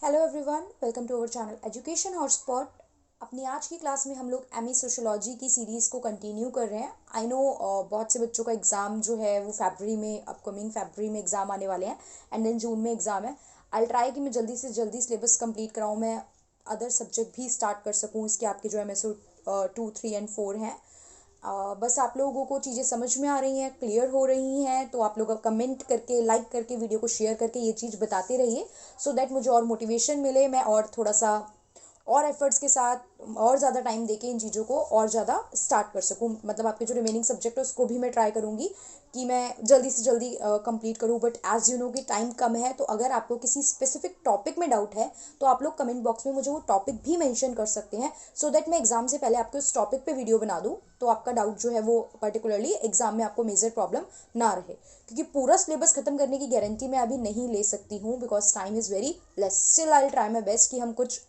Hello everyone, welcome to our channel education hotspot. अपनी आज की क्लास में हम लोग एमई सोशियोलॉजी की सीरीज़ को कंटिन्यू कर रहे हैं। आई नो बहुत से बच्चों का एग्ज़ाम जो है वो फरवरी में, अपकमिंग फरवरी में एग्ज़ाम आने वाले हैं एंड देन जून में एग्ज़ाम है। आई ट्राई कि मैं जल्दी से जल्दी सिलेबस कंप्लीट कराऊँ, मैं अदर सब्जेक्ट भी स्टार्ट कर सकूँ। इसके आपके जो एम एस 2, 3 एंड 4 हैं। बस आप लोगों को चीज़ें समझ में आ रही हैं, क्लियर हो रही हैं, तो आप लोग कमेंट करके, लाइक करके, वीडियो को शेयर करके ये चीज़ बताते रहिए सो दैट मुझे और मोटिवेशन मिले, मैं और थोड़ा सा और एफर्ट्स के साथ और ज़्यादा टाइम देके इन चीज़ों को और ज़्यादा स्टार्ट कर सकूँ। मतलब आपके जो रिमेनिंग सब्जेक्ट है उसको भी मैं ट्राई करूँगी कि मैं जल्दी से जल्दी कंप्लीट करूँ। बट एज़ यू नो कि टाइम कम है, तो अगर आपको किसी स्पेसिफिक टॉपिक में डाउट है तो आप लोग कमेंट बॉक्स में मुझे वो टॉपिक भी मेंशन कर सकते हैं सो दैट मैं एग्ज़ाम से पहले आपको उस टॉपिक पे वीडियो बना दूँ, तो आपका डाउट जो है वो पर्टिकुलरली एग्ज़ाम में आपको मेजर प्रॉब्लम ना रहे। क्योंकि पूरा सिलेबस खत्म करने की गारंटी मैं अभी नहीं ले सकती हूँ because time is very less. Still I try my best कि हम कुछ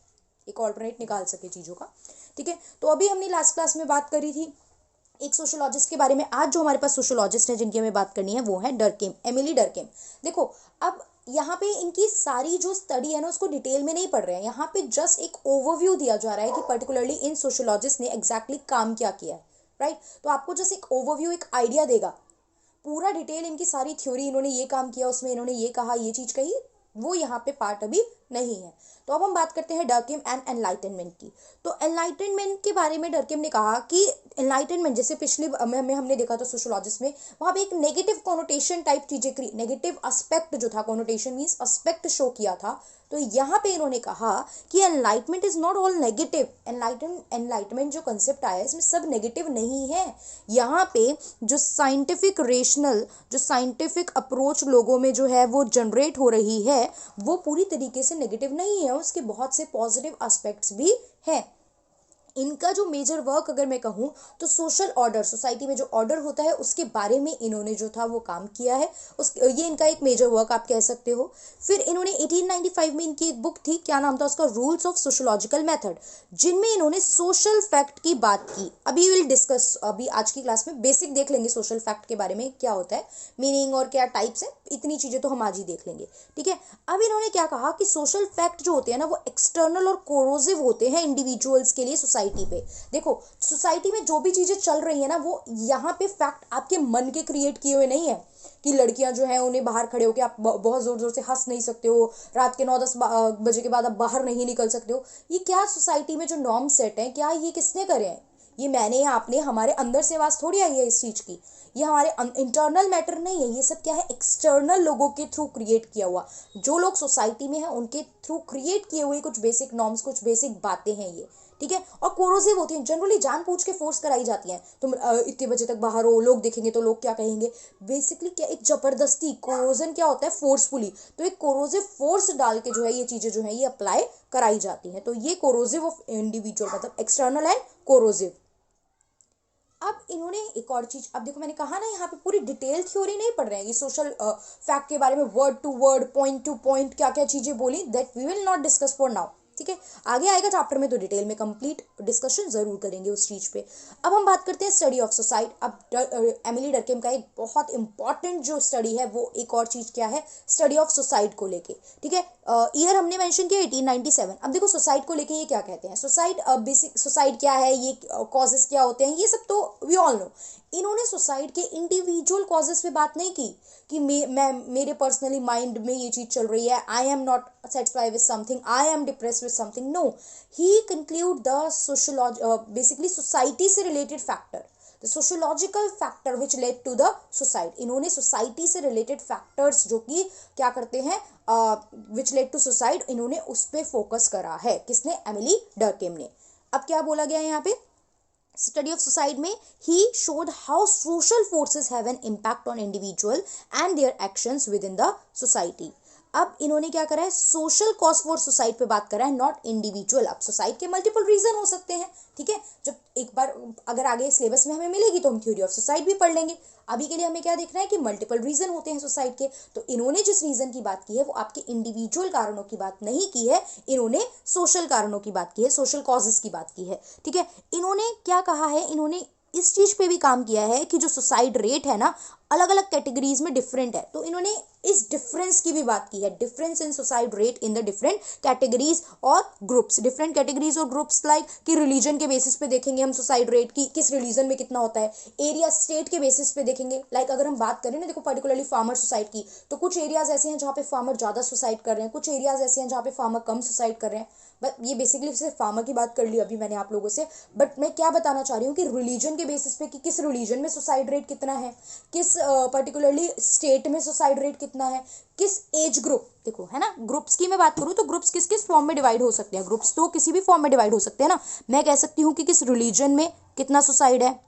एक ऑल्टरनेट निकाल सके चीज़ों का। ठीक है, तो अभी हमने लास्ट क्लास में बात करी थी एक सोशोलॉजिस्ट के बारे में। आज जो हमारे पास सोशोलॉजिस्ट है जिनकी हमें बात करनी है वो है डरकेम, एमिली डरकेम। देखो, अब यहाँ पे इनकी सारी जो स्टडी है ना उसको डिटेल में नहीं पढ़ रहे हैं, यहाँ पे जस्ट एक ओवरव्यू दिया जा रहा है कि पर्टिकुलरली इन सोशोलॉजिस्ट ने एग्जैक्टली काम क्या किया है। राइट, तो आपको जस्ट एक ओवरव्यू, एक आइडिया देगा। पूरा डिटेल इनकी सारी थ्योरी, इन्होंने ये काम किया, उसमें इन्होंने ये कहा, ये चीज़ कही, वो यहाँ पे पार्ट अभी नहीं है। तो अब हम बात करते हैं डरकिम एंड एनलाइटनमेंट की। तो एनलाइटनमेंट के बारे में डरकिम ने कहा कि एनलाइटनमेंट, जैसे पिछली में हमने देखा था सोशोलॉजिस्ट में, वहाँ पे एक नेगेटिव कोनोटेशन टाइप चीज़ें, नेगेटिव एस्पेक्ट जो था, कोनोटेशन मीन्स एस्पेक्ट शो किया था। तो यहाँ पे इन्होंने कहा कि enlightenment is not all negative. Enlightenment जो कंसेप्ट आया है इसमें सब नेगेटिव नहीं है। यहाँ पे जो साइंटिफिक अप्रोच लोगों में जो है वो जनरेट हो रही है वो पूरी तरीके से नेगेटिव नहीं है, उसके बहुत से पॉजिटिव एस्पेक्ट्स भी हैं। इनका जो मेजर वर्क अगर मैं कहूँ तो सोशल ऑर्डर, सोसाइटी में जो ऑर्डर होता है उसके बारे में इन्होंने जो था वो काम किया है। ये इनका एक मेजर वर्क आप कह सकते हो। फिर इन्होंने 1895 में इनकी एक बुक थी, क्या नाम था उसका, रूल्स ऑफ सोशोलॉजिकल मेथड, जिनमें इन्होंने सोशल फैक्ट की बात की। अभी विल डिस्कस, अभी आज की क्लास में बेसिक देख लेंगे सोशल फैक्ट के बारे में, क्या होता है, मीनिंग और क्या टाइप्स है, इतनी चीज़ें तो हम आज ही देख लेंगे। ठीक है, अब इन्होंने क्या कहा कि सोशल फैक्ट जो होते हैं ना वो एक्सटर्नल और कोरोसिव होते हैं इंडिविजुअल्स के लिए, सोसाइटी पे। देखो, सोसाइटी में जो भी चीज़ें चल रही है ना वो यहाँ पे फैक्ट आपके मन के क्रिएट किए हुए नहीं है कि लड़कियां जो है उन्हें बाहर खड़े होकर आप बहुत जोर जोर से हंस नहीं सकते हो, रात के 9-10 बजे के बाद आप बाहर नहीं निकल सकते हो। ये क्या सोसाइटी में जो नॉर्म सेट है, क्या ये किसने करे हैं? ये मैंने या आपने, हमारे अंदर से आवाज़ थोड़ी आई है इस चीज़ की। ये हमारे इंटरनल मैटर नहीं है, ये सब क्या है, एक्सटर्नल लोगों के थ्रू क्रिएट किया हुआ, जो लोग सोसाइटी में हैं उनके थ्रू क्रिएट किए हुए कुछ बेसिक नॉर्म्स, कुछ बेसिक बातें हैं ये। ठीक है, और कोरोसिव होती हैं, जनरली जानबूझ के फोर्स कराई जाती हैं, तुम इतने बजे तक बाहर हो, लोग देखेंगे तो लोग क्या कहेंगे। बेसिकली क्या, एक जबरदस्ती, कोरोजन क्या होता है, फोर्सफुली, तो एक कोरोसिव फोर्स डाल के जो है ये चीज़ें जो है ये अप्लाई कराई जाती हैं। तो ये कोरोसिव ऑफ इंडिविजुअल, मतलब एक्सटर्नल एंड कोरोसिव। अब इन्होंने एक और चीज, अब देखो मैंने कहा ना यहाँ पे पूरी डिटेल थ्योरी नहीं पढ़ रहे हैं, ये सोशल फैक्ट के बारे में word to word, point to point क्या क्या चीजें बोली, that we will not discuss for now. ठीक है, आगे आएगा चैप्टर में तो डिटेल में कंप्लीट डिस्कशन जरूर करेंगे उस चीज पे। अब हम बात करते हैं स्टडी ऑफ सोसाइटी। अब एमिली डरकेम का एक बहुत इंपॉर्टेंट जो स्टडी है वो एक और चीज क्या है, स्टडी ऑफ सोसाइट को लेके। ठीक है, ईयर हमने मेंशन किया 1897। अब देखो सोसाइट को लेके ये क्या कहते हैं, सोसाइट बेसिक, सोसाइट क्या है, ये कॉजेस क्या होते हैं, ये सब तो वी ऑल नो। इन्होंने सोसाइट के इंडिविजुअल कॉजेस पे बात नहीं की कि मैं मेरे पर्सनली माइंड में ये चीज चल रही है, I am not satisfied with something, I am depress with something, no. He conclude the sociology, basically society से related factor, the sociological factor which led to the society. इन्होंने सोसाइटी से related factors जो कि क्या करते हैं, विच led to सोसाइट, इन्होंने उस पर फोकस करा है। किसने, एमिली डरकेम ने। अब क्या बोला गया है यहाँ पे, study of society में he showed how social forces have an impact on individual and their actions within the society। अब इन्होंने क्या करा है, सोशल कॉज फॉर सोसाइटी पे बात करा है, नॉट इंडिविजुअल। अब सोसाइटी के मल्टीपल रीजन हो सकते हैं। ठीक है, जब एक बार अगर आगे सिलेबस में हमें मिलेगी तो हम थ्योरी ऑफ सोसाइटी भी पढ़ लेंगे। अभी के लिए हमें क्या देखना है कि मल्टीपल रीजन होते हैं सोसाइटी के। तो इन्होंने जिस रीजन की बात की है वो आपके इंडिविजुअल कारणों की बात नहीं की है, इन्होंने सोशल कारणों की बात की है, सोशल कॉजेस की बात की है। ठीक है, इन्होंने क्या कहा है, इन्होंने इस चीज पे भी काम किया है कि जो सुसाइड रेट है ना, अलग अलग कैटेगरीज में डिफरेंट है। तो इन्होंने इस डिफरेंस की भी बात की है, difference in suicide rate in the different categories और ग्रुप्स। डिफरेंट कैटेगरीज और ग्रुप्स लाइक कि रिलीजन के बेसिस पे देखेंगे हम सुसाइड रेट की किस रिलीजन में कितना होता है, एरिया स्टेट के बेसिस पे देखेंगे। लाइक अगर हम बात करें ना, देखो पर्टिकुलरली फार्मर सुसाइड की, तो कुछ एरियाज ऐसे हैं जहाँ पे फार्मर ज़्यादा सुसाइड कर रहे हैं, कुछ एरियाज ऐसे हैं जहाँ पे फार्मर कम सुसाइड कर रहे हैं। बट ये बेसिकली सिर्फ फार्मर की बात कर ली अभी मैंने आप लोगों से। बट मैं क्या बताना चाह रही हूँ कि रिलीजन के बेसिस पे कि किस रिलीजन में सुसाइड रेट कितना है, किस पर्टिकुलरली स्टेट में सुसाइड रेट कितना है, किस एज ग्रुप, देखो है ना। ग्रुप्स की मैं बात करूँ तो ग्रुप्स किस किस फॉर्म में डिवाइड हो सकते हैं, ग्रुप्स तो किसी भी फॉर्म में डिवाइड हो सकते हैं ना। मैं कह सकती हूँ कि किस रिलीजन में कितना सुसाइड है,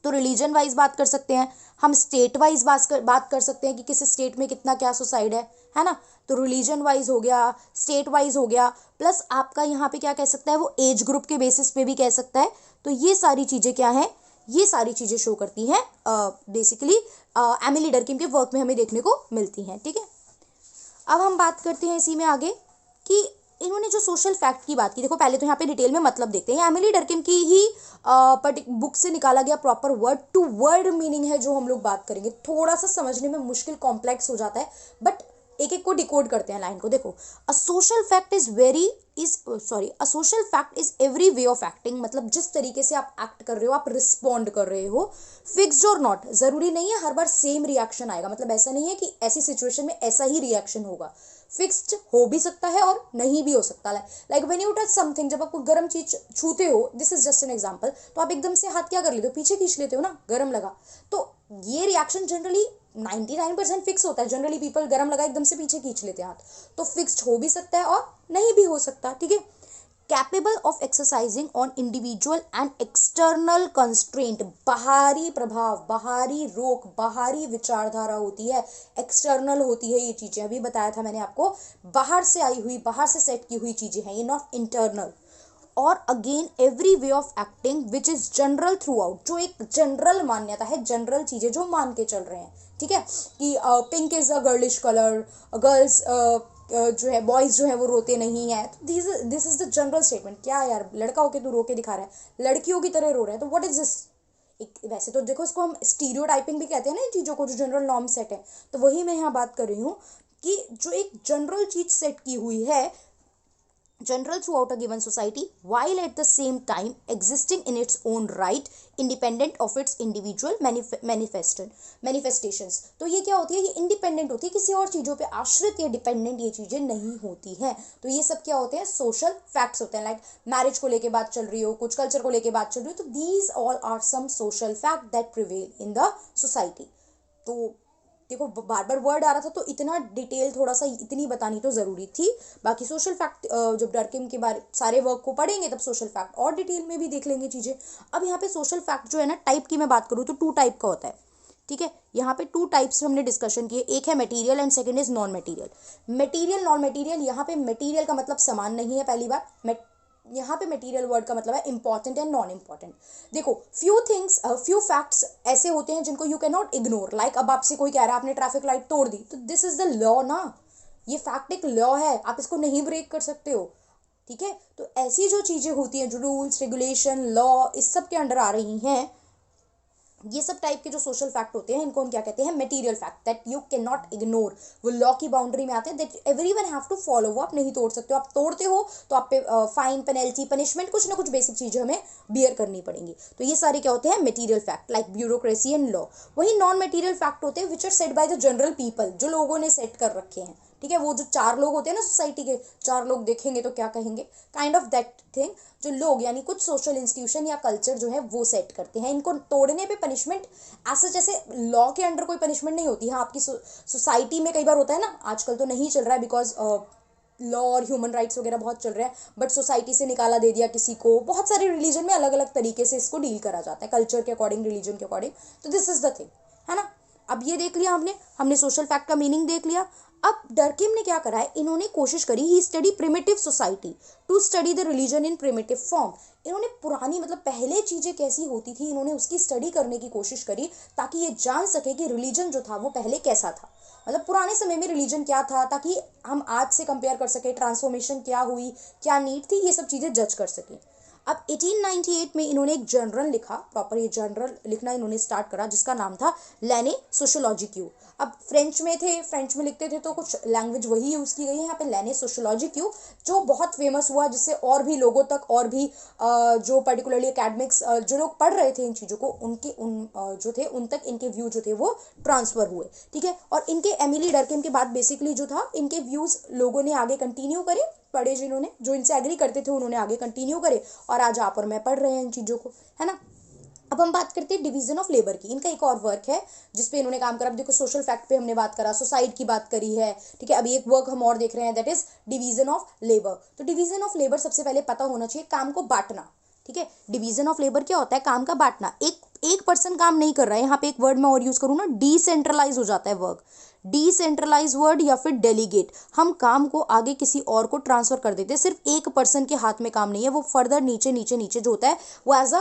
तो रिलीजन वाइज बात कर सकते हैं। हम स्टेट वाइज बात कर सकते हैं कि किस स्टेट में कितना क्या सुसाइड है ना। तो रिलीजन वाइज हो गया, स्टेट वाइज हो गया, प्लस आपका यहाँ पे क्या कह सकता है, वो एज ग्रुप के बेसिस पे भी कह सकता है। तो ये सारी चीज़ें क्या हैं, ये सारी चीज़ें शो करती हैं बेसिकली एमिली डर्किम के वर्क में हमें देखने को मिलती हैं। ठीक है, अब हम बात करते हैं इसी में आगे कि इन्होंने जो सोशल फैक्ट की बात की। देखो पहले तो यहाँ पे डिटेल में मतलब देखते हैं। एमिली डर्किम की ही बुक से निकाला गया proper word to word meaning है जो हम लोग बात करेंगे। थोड़ा सा समझने में मुश्किल कॉम्प्लेक्स हो जाता है, बट एक एक को डिकोड करते हैं लाइन को। देखो, a social fact is every way of acting, मतलब जिस तरीके से आप एक्ट कर रहे हो, आप रिस्पॉन्ड कर रहे हो। फिक्स्ड और नॉट, जरूरी नहीं है हर बार सेम रिएक्शन आएगा, मतलब ऐसा नहीं है कि ऐसी सिचुएशन में ऐसा ही रिएक्शन होगा। फिक्स्ड हो भी सकता है और नहीं भी हो सकता है। Like when you touch something, जब आप कोई गर्म चीज छूते हो, this is just an example, तो आप एकदम से हाथ क्या कर लेते हो, पीछे खींच लेते हो ना, गर्म लगा। तो ये रिएक्शन जनरली 99% फिक्स होता है। जनरली पीपल गर्म लगा एकदम से पीछे खींच लेते हैं हाथ। तो फिक्स्ड हो भी सकता है और नहीं भी हो सकता। ठीक है, capable of exercising on individual and external constraint, बाहरी प्रभाव, बाहरी रोक, बाहरी विचारधारा होती है, एक्सटर्नल होती है ये चीजें। अभी बताया था मैंने आपको, बाहर से आई हुई, बाहर से सेट की हुई चीजें हैं ये, नॉट इंटरनल। और again every way of acting which is general through out, जो एक जनरल मान्यता है, जनरल चीजें जो मान के चल रहे हैं। ठीक है, कि pink is a girlish colour, girls जो है, बॉयज जो है वो रोते नहीं है। तो this is the general statement. क्या यार, लड़का होके तू रो के दिखा रहा है, लड़कियों की तरह रो रहा है, तो व्हाट इज दिस। एक वैसे तो देखो इसको हम स्टीरियोटाइपिंग भी कहते हैं ना इन चीज़ों को, जो जनरल नॉर्म सेट है। तो वही मैं यहाँ बात कर रही हूँ कि जो एक जनरल चीज सेट की हुई है, general throughout a given society, while at the same time existing in its own right, independent of its individual manifestations। तो ये क्या होती है, ये इंडिपेंडेंट होती है, किसी और चीज़ों पे आश्रित या डिपेंडेंट ये चीज़ें नहीं होती हैं। तो ये सब क्या होते हैं, सोशल फैक्ट्स होते हैं। लाइक मैरिज को लेके बात चल रही हो, कुछ कल्चर को लेके बात चल रही हो, तो these all are some social fact that prevail in the society. तो देखो बार बार वर्ड आ रहा था, तो इतना डिटेल थोड़ा सा इतनी बतानी तो ज़रूरी थी। बाकी सोशल फैक्ट जब डर्किम के बारे सारे वर्क को पढ़ेंगे तब सोशल फैक्ट और डिटेल में भी देख लेंगे चीज़ें। अब यहाँ पे सोशल फैक्ट जो है ना, टाइप की मैं बात करूँ तो 2 टाइप का होता है। ठीक है, यहाँ पे 2 टाइप्स हमने डिस्कशन किए, एक है material and second is non material. Material, non material, यहाँ पे मटेरियल का मतलब समान नहीं है। पहली बात, यहाँ पे मटेरियल वर्ड का मतलब है इंपॉर्टेंट एंड नॉन इंपॉर्टेंट। देखो फ्यू फैक्ट्स ऐसे होते हैं जिनको you can not ignore. Like अब आपसे कोई कह रहा है आपने ट्रैफिक लाइट तोड़ दी, तो दिस इज द लॉ ना, ये फैक्ट एक लॉ है, आप इसको नहीं ब्रेक कर सकते हो। ठीक है, तो ऐसी जो चीजें होती हैं, जो रूल्स रेगुलेशन लॉ इस सब के अंडर आ रही हैं, ये सब टाइप के जो सोशल फैक्ट होते हैं, इनको हम क्या कहते हैं, material fact, that you can not ignore. वो लॉ की बाउंड्री में आते हैं, that everyone have to follow. वो आप नहीं तोड़ सकते हो, आप तोड़ते हो तो आप पे फाइन, पेनल्टी, पनिशमेंट, कुछ ना कुछ बेसिक चीजें हमें बियर करनी पड़ेंगी। तो ये सारे क्या होते हैं, material fact, like bureaucracy and law. वही नॉन मटेरियल फैक्ट होते हैं which are set by the general people, जो लोगों ने सेट कर रखे हैं। ठीक है, वो जो 4 लोग होते हैं ना सोसाइटी के, 4 लोग देखेंगे तो क्या कहेंगे, काइंड ऑफ दैट थिंग, जो लोग यानी कुछ सोशल इंस्टीट्यूशन या कल्चर जो है वो सेट करते हैं। इनको तोड़ने पे पनिशमेंट ऐसा, जैसे लॉ के अंडर कोई पनिशमेंट नहीं होती। हाँ, आपकी सोसाइटी में कई बार होता है ना, आजकल तो नहीं चल रहा है बिकॉज लॉ और ह्यूमन राइट्स वगैरह बहुत चल रहे हैं, बट सोसाइटी से निकाला दे दिया किसी को। बहुत सारे रिलीजन में अलग अलग तरीके से इसको डील करा जाता है, कल्चर के अकॉर्डिंग, रिलीजन के अकॉर्डिंग। तो दिस इज द थिंग, है ना। अब ये देख लिया हमने सोशल फैक्ट का मीनिंग देख लिया। अब डर्किम ने क्या करा है, इन्होंने कोशिश करी, he study primitive society to study the religion in primitive form. इन्होंने पुरानी, मतलब पहले चीज़ें कैसी होती थी, इन्होंने उसकी स्टडी करने की कोशिश करी, ताकि ये जान सके कि रिलीजन जो था वो पहले कैसा था, मतलब पुराने समय में रिलीजन क्या था, ताकि हम आज से कंपेयर कर सके, ट्रांसफॉर्मेशन क्या हुई, क्या नीड थी, ये सब चीज़ें जज कर सकें। अब 1898 में इन्होंने एक जर्नल लिखा, प्रॉपर ये जर्नल लिखना इन्होंने स्टार्ट करा, जिसका नाम था लेने सोशियोलॉजी क्यू। अब फ्रेंच में थे, फ्रेंच में लिखते थे तो कुछ लैंग्वेज वही यूज़ की गई है यहाँ पे, लेने सोशियोलॉजी क्यू, जो बहुत फेमस हुआ, जिससे और भी लोगों तक, और भी जो पर्टिकुलरली एकेडमिक्स जो लोग पढ़ रहे थे इन चीज़ों को, जो थे उन तक इनके व्यू जो थे वो ट्रांसफ़र हुए, ठीक है। और इनके एमिली डर्कहेम के बाद बेसिकली जो था, इनके व्यूज़ लोगों ने आगे कंटिन्यू करे, पढ़े जिन्होंने, जो इनसे एग्री करते थे उन्होंने आगे कंटिन्यू करे, और आज आप और मैं पढ़ रहे हैं इन चीज़ों को, है ना। अब हम बात करते हैं डिवीजन ऑफ लेबर की। इनका एक और वर्क है जिसपे इन्होंने काम करा। अब देखो, सोशल फैक्ट पे हमने बात करा, सुसाइड की बात करी है, ठीक है। अभी एक वर्क हम और देख रहे हैं, that is division of labour. तो डिवीजन ऑफ लेबर सबसे पहले पता होना चाहिए, काम को बांटना, ठीक है। डिवीजन ऑफ लेबर क्या होता है? काम का बांटना। एक पर्सन काम नहीं कर रहा है, यहाँ पे एक वर्ड मैं और यूज करूँ ना, डिसेंट्रलाइज हो जाता है वर्क, डिसेंट्रलाइज वर्ड, या फिर डेलीगेट। हम काम को आगे किसी और को ट्रांसफर कर देते हैं, सिर्फ एक पर्सन के हाथ में काम नहीं है, वो फर्दर नीचे नीचे नीचे जो होता है वो एज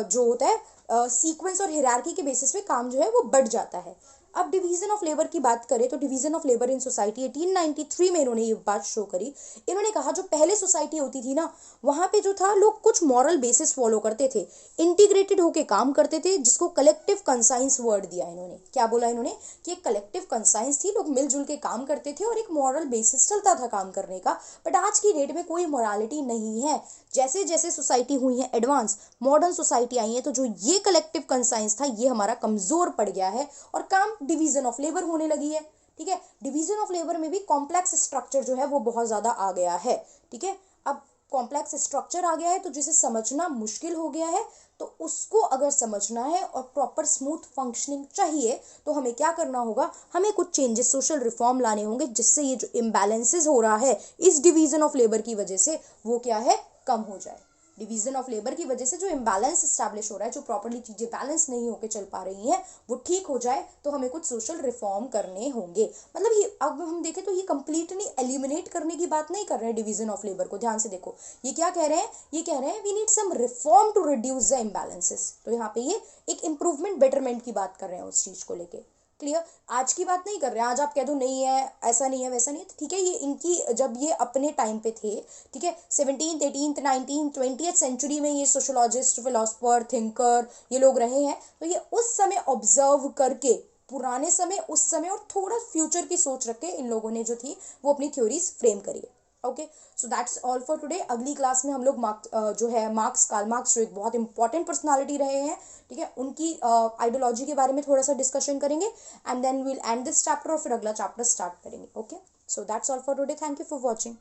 जो होता है सीक्वेंस और हिरार्की के बेसिस पे काम जो है वो बढ़ जाता है। अब डिवीजन ऑफ लेबर की बात करें तो division of labour in society 1893 में इन्होंने ये बात शो करी। इन्होंने कहा जो पहले सोसाइटी होती थी ना, वहाँ पे जो था लोग कुछ मॉरल बेसिस फॉलो करते थे, इंटीग्रेटेड होके काम करते थे, जिसको कलेक्टिव कंसाइंस वर्ड दिया इन्होंने। क्या बोला इन्होंने? कि एक कलेक्टिव कंसाइंस थी, लोग मिलजुल के काम करते थे और एक मॉरल बेसिस चलता था काम करने का। बट आज की डेट में कोई मॉरलिटी नहीं है। जैसे जैसे सोसाइटी हुई है एडवांस, मॉडर्न सोसाइटी आई है, तो जो ये कलेक्टिव कंसाइंस था ये हमारा कमजोर पड़ गया है और काम डिवीजन ऑफ लेबर होने लगी है, ठीक है। डिवीजन ऑफ लेबर में भी कॉम्प्लेक्स स्ट्रक्चर जो है वो बहुत ज्यादा आ गया है, ठीक है। अब कॉम्प्लेक्स स्ट्रक्चर आ गया है तो जिसे समझना मुश्किल हो गया है, तो उसको अगर समझना है और प्रॉपर स्मूथ फंक्शनिंग चाहिए तो हमें क्या करना होगा? हमें कुछ चेंजेस, सोशल रिफॉर्म लाने होंगे, जिससे ये जो इम्बैलेंसेस हो रहा है इस डिवीजन ऑफ लेबर की वजह से, वो क्या है? कम हो जाए। डिवीजन ऑफ लेबर की वजह से जो इम्बैलेंस स्टैब्लिश हो रहा है, जो प्रॉपर्ली चीज़ें बैलेंस नहीं होकर चल पा रही हैं, वो ठीक हो जाए, तो हमें कुछ सोशल रिफॉर्म करने होंगे। मतलब ये अब हम देखें तो ये कंप्लीटली एलिमिनेट करने की बात नहीं कर रहे हैं डिवीजन ऑफ लेबर को। ध्यान से देखो, ये क्या कह रहे हैं? ये कह रहे हैं we need some reform to reduce the imbalances. तो यहाँ पे ये एक इंप्रूवमेंट, बेटरमेंट की बात कर रहे हैं उस चीज़ को लेके। क्लियर? आज की बात नहीं कर रहे हैं। आज आप कह दो नहीं है, ऐसा नहीं है, वैसा नहीं है, ठीक है। ये इनकी, जब ये अपने टाइम पे थे, ठीक है, 17th 18th 19th 20th century में ये सोशोलॉजिस्ट, फिलोसफर, थिंकर ये लोग रहे हैं, तो ये उस समय ऑब्जर्व करके, पुराने समय, उस समय और थोड़ा फ्यूचर की सोच रख के इन लोगों ने जो थी वो अपनी थ्योरीज फ्रेम करी है। Okay, so that's all for today. अगली क्लास में हम लोग जो है मार्क्स, कार्ल मार्क्स जो एक बहुत इंपॉर्टेंट पर्सनालिटी रहे हैं, ठीक है, उनकी आइडियोलॉजी के बारे में थोड़ा सा डिस्कशन करेंगे, and then will end this chapter और फिर अगला चैप्टर स्टार्ट करेंगे। Okay, so that's all for today. Thank you for watching.